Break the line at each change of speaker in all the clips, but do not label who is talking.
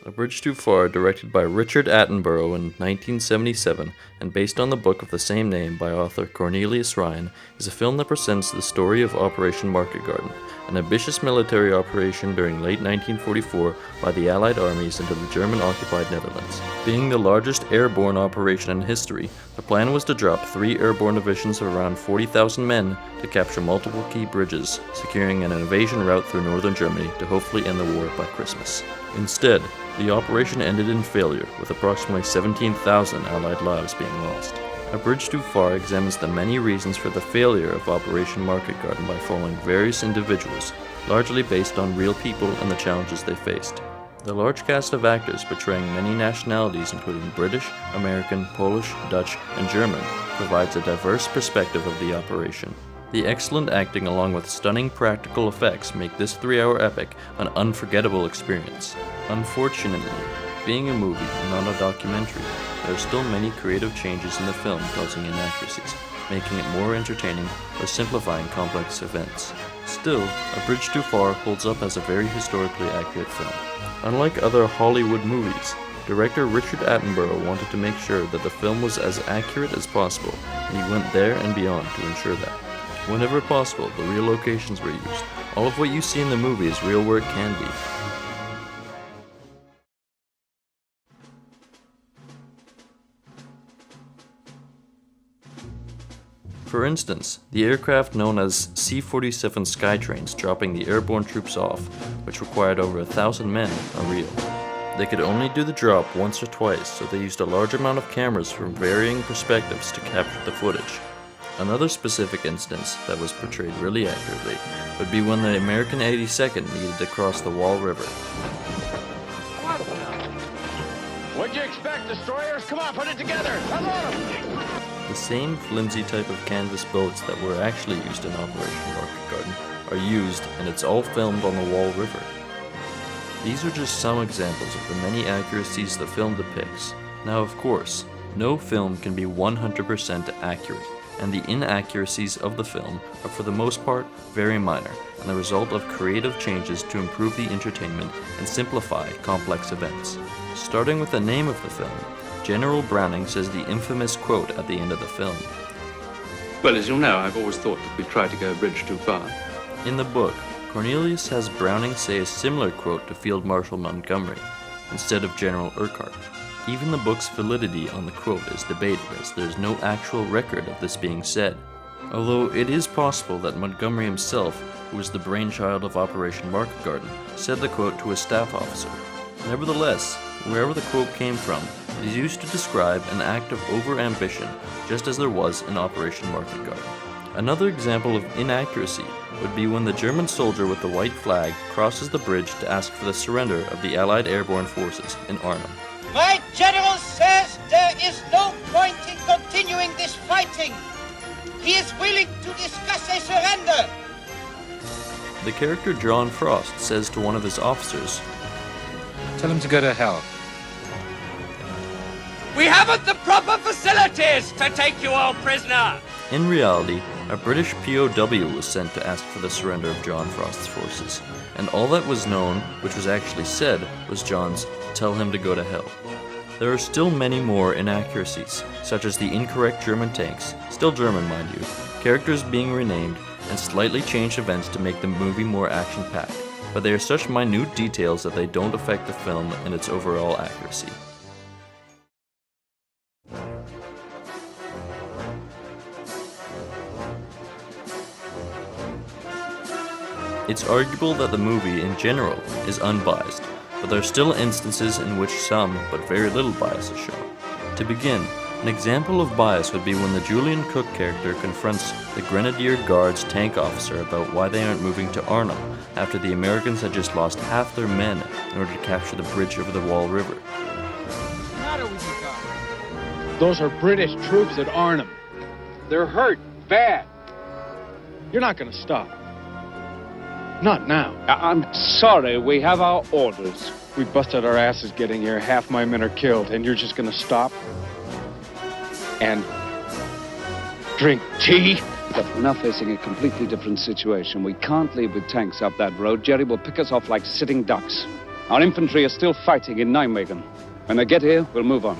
A Bridge Too Far, directed by Richard Attenborough in 1977 and based on the book of the same name by author Cornelius Ryan, is a film that presents the story of Operation Market Garden, an ambitious military operation during late 1944 by the Allied armies into the German-occupied Netherlands. Being the largest airborne operation in history, the plan was to drop 3 airborne divisions of around 40,000 men to capture multiple key bridges, securing an invasion route through northern Germany to hopefully end the war by Christmas. Instead, the operation ended in failure, with approximately 17,000 Allied lives being lost. A Bridge Too Far examines the many reasons for the failure of Operation Market Garden by following various individuals, largely based on real people and the challenges they faced. The large cast of actors portraying many nationalities including British, American, Polish, Dutch, and German provides a diverse perspective of the operation. The excellent acting along with stunning practical effects make this 3-hour epic an unforgettable experience. Unfortunately, being a movie and not a documentary, there are still many creative changes in the film causing inaccuracies, making it more entertaining or simplifying complex events. Still, A Bridge Too Far holds up as a very historically accurate film. Unlike other Hollywood movies, director Richard Attenborough wanted to make sure that the film was as accurate as possible, and he went there and beyond to ensure that. Whenever possible, the real locations were used. All of what you see in the movie is real where it can be. For instance, the aircraft known as C-47 Skytrains dropping the airborne troops off, which required over 1,000 men, are real. They could only do the drop once or twice, so they used a large amount of cameras from varying perspectives to capture the footage. Another specific instance that was portrayed really accurately would be when the American 82nd needed to cross the Wall River.
What'd you expect, destroyers? Come on, put it together! Unload them!
The same flimsy type of canvas boats that were actually used in Operation Market Garden are used, and it's all filmed on the Wall River. These are just some examples of the many accuracies the film depicts. Now, of course, no film can be 100% accurate, and the inaccuracies of the film are for the most part very minor and the result of creative changes to improve the entertainment and simplify complex events. Starting with the name of the film, General Browning says the infamous quote at the end of the film.
Well, as you'll know, I've always thought that we tried to go a bridge too far.
In the book, Cornelius has Browning say a similar quote to Field Marshal Montgomery, instead of General Urquhart. Even the book's validity on the quote is debated, as there is no actual record of this being said. Although it is possible that Montgomery himself, who was the brainchild of Operation Market Garden, said the quote to a staff officer. Nevertheless, wherever the quote came from, it is used to describe an act of over-ambition, just as there was in Operation Market Garden. Another example of inaccuracy would be when the German soldier with the white flag crosses the bridge to ask for the surrender of the Allied airborne forces in Arnhem.
My general says there is no point in continuing this fighting. He is willing to discuss a surrender.
The character John Frost says to one of his officers,
"Tell him to go to hell."
We haven't the proper facilities to take you all prisoner.
In reality, a British POW was sent to ask for the surrender of John Frost's forces, and all that was known, which was actually said, was John's "tell him to go to hell." There are still many more inaccuracies, such as the incorrect German tanks, still German mind you, characters being renamed, and slightly changed events to make the movie more action-packed, but they are such minute details that they don't affect the film and its overall accuracy. It's arguable that the movie, in general, is unbiased, but there are still instances in which some, but very little bias is shown. To begin, an example of bias would be when the Julian Cook character confronts the Grenadier Guards tank officer about why they aren't moving to Arnhem after the Americans had just lost half their men in order to capture the bridge over the Wall River.
What's the matter with you guys? Those are British troops at Arnhem. They're hurt, bad. You're not gonna stop. Not now.
I'm sorry, we have our orders.
We busted our asses getting here. Half my men are killed, and you're just gonna stop and drink tea?
But we're now facing a completely different situation. We can't leave with tanks up that road. Jerry will pick us off like sitting ducks. Our infantry are still fighting in Nijmegen. When they get here, we'll move on.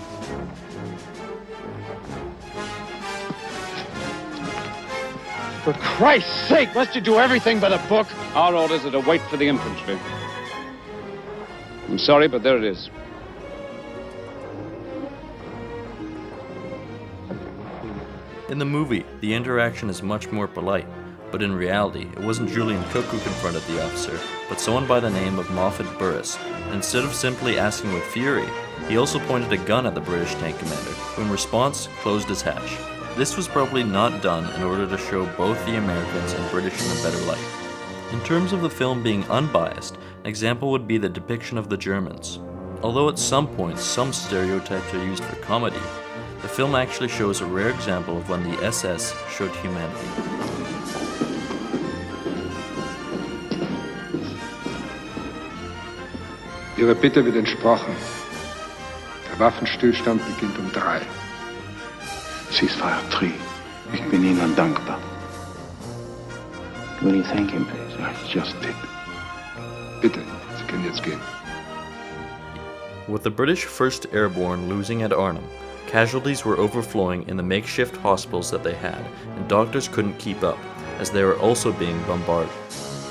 For Christ's sake, must you do everything by the book?
Our orders are to wait for the infantry. I'm sorry, but there it is.
In the movie, the interaction is much more polite, but in reality, it wasn't Julian Cook who confronted the officer, but someone by the name of Moffat Burris. And instead of simply asking with fury, he also pointed a gun at the British tank commander, who in response closed his hatch. This was probably not done in order to show both the Americans and British in a better light. In terms of the film being unbiased, an example would be the depiction of the Germans. Although at some points some stereotypes are used for comedy, the film actually shows a rare example of when the SS showed humanity.
Ihre Bitte wird entsprochen. Der Waffenstillstand beginnt um 3.
Ceasefire 3. Ich bin Ihnen dankbar. Will you thank him, please? I just did.
Bitte, Sie können jetzt gehen.
With the British 1st Airborne losing at Arnhem, casualties were overflowing in the makeshift hospitals that they had, and doctors couldn't keep up, as they were also being bombarded.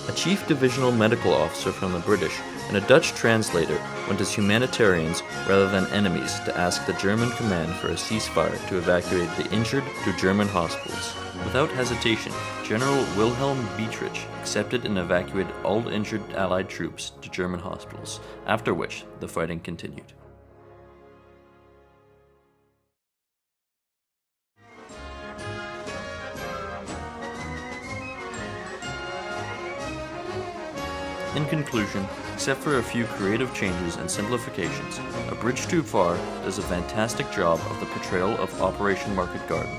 A chief divisional medical officer from the British and a Dutch translator went as humanitarians rather than enemies to ask the German command for a ceasefire to evacuate the injured to German hospitals. Without hesitation, General Wilhelm Dietrich accepted and evacuated all injured Allied troops to German hospitals, after which the fighting continued. In conclusion, except for a few creative changes and simplifications, A Bridge Too Far does a fantastic job of the portrayal of Operation Market Garden.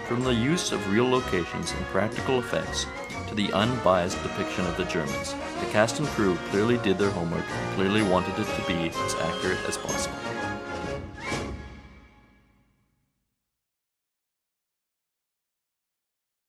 From the use of real locations and practical effects to the unbiased depiction of the Germans, the cast and crew clearly did their homework and clearly wanted it to be as accurate as possible.